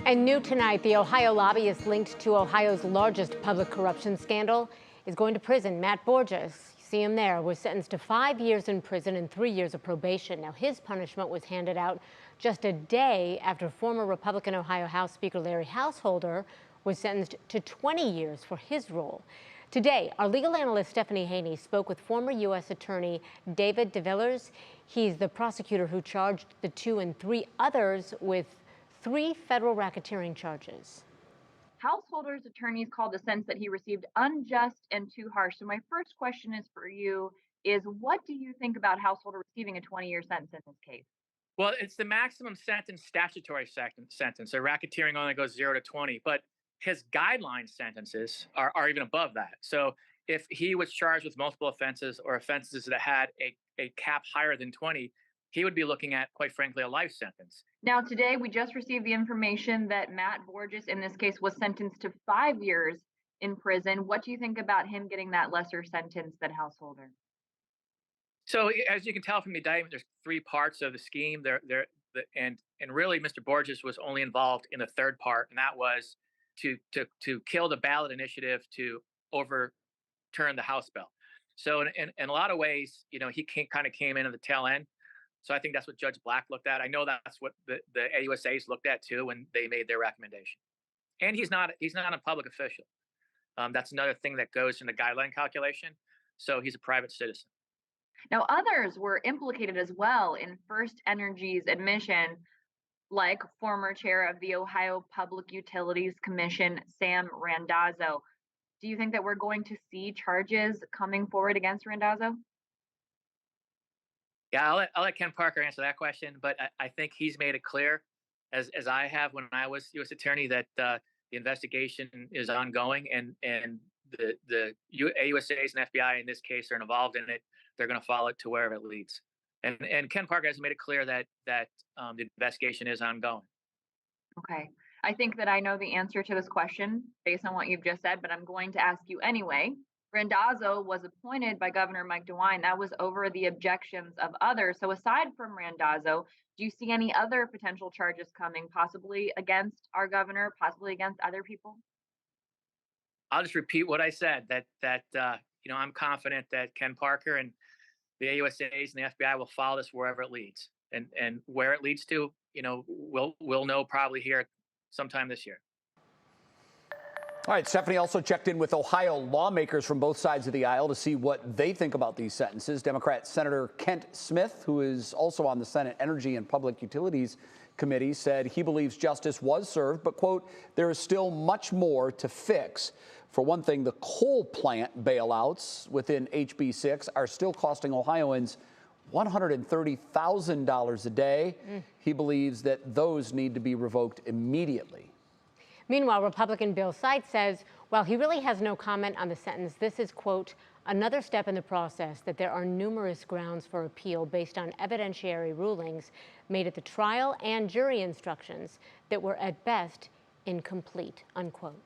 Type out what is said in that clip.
And new tonight, the Ohio lobbyist linked to Ohio's largest public corruption scandal is going to prison. Matt Borges, you see him there, was sentenced to 5 years in prison and 3 years of probation. Now, his punishment was handed out just a day after former Republican Ohio House Speaker Larry Householder was sentenced to 20 years for his role. Today, our legal analyst Stephanie Haney spoke with former U.S. Attorney David DeVillers. He's the prosecutor who charged the two and three others with 3 federal racketeering charges. Householder's attorneys called the sentence that he received unjust and too harsh. So my first question is for you is what do you think about Householder receiving a 20-year sentence in this case? Well, it's the maximum sentence, statutory sentence. So racketeering only goes 0 to 20, but his guideline sentences are even above that. So if he was charged with multiple offenses or offenses that had a cap higher than 20, he would be looking at, quite frankly, a life sentence. Now, today we just received the information that Matt Borges in this case was sentenced to 5 years in prison. What do you think about him getting that lesser sentence than Householder? So as you can tell from the indictment, there's 3 parts of the scheme. And really, Mr. Borges was only involved in the third part, and that was to kill the ballot initiative to overturn the House bill. So in a lot of ways, he kind of came in at the tail end. So I think that's what Judge Black looked at. I know that's what the AUSAs looked at too when they made their recommendation. And he's not a public official. That's another thing that goes in the guideline calculation. So he's a private citizen. Now, others were implicated as well in FirstEnergy's admission, like former chair of the Ohio Public Utilities Commission, Sam Randazzo. Do you think that we're going to see charges coming forward against Randazzo? Yeah, I'll let Ken Parker answer that question, but I think he's made it clear, as I have when I was U.S. Attorney, that the investigation is ongoing, and the AUSAs and FBI in this case are involved in it. They're going to follow it to wherever it leads. And Ken Parker has made it clear that the investigation is ongoing. Okay. I think that I know the answer to this question based on what you've just said, but I'm going to ask you anyway. Randazzo was appointed by Governor Mike DeWine. That was over the objections of others. So aside from Randazzo, do you see any other potential charges coming, possibly against our governor, possibly against other people? I'll just repeat what I said, that I'm confident that Ken Parker and the AUSAs and the FBI will follow this wherever it leads. And where it leads to, we'll know probably here sometime this year. All right, Stephanie also checked in with Ohio lawmakers from both sides of the aisle to see what they think about these sentences. Democrat Senator Kent Smith, who is also on the Senate Energy and Public Utilities Committee, said he believes justice was served, but, quote, there is still much more to fix. For one thing, the coal plant bailouts within HB 6 are still costing Ohioans $130,000 a day. He believes that those need to be revoked immediately. Meanwhile, Republican Bill Seitz says while he really has no comment on the sentence, this is, quote, another step in the process, that there are numerous grounds for appeal based on evidentiary rulings made at the trial and jury instructions that were at best incomplete, unquote.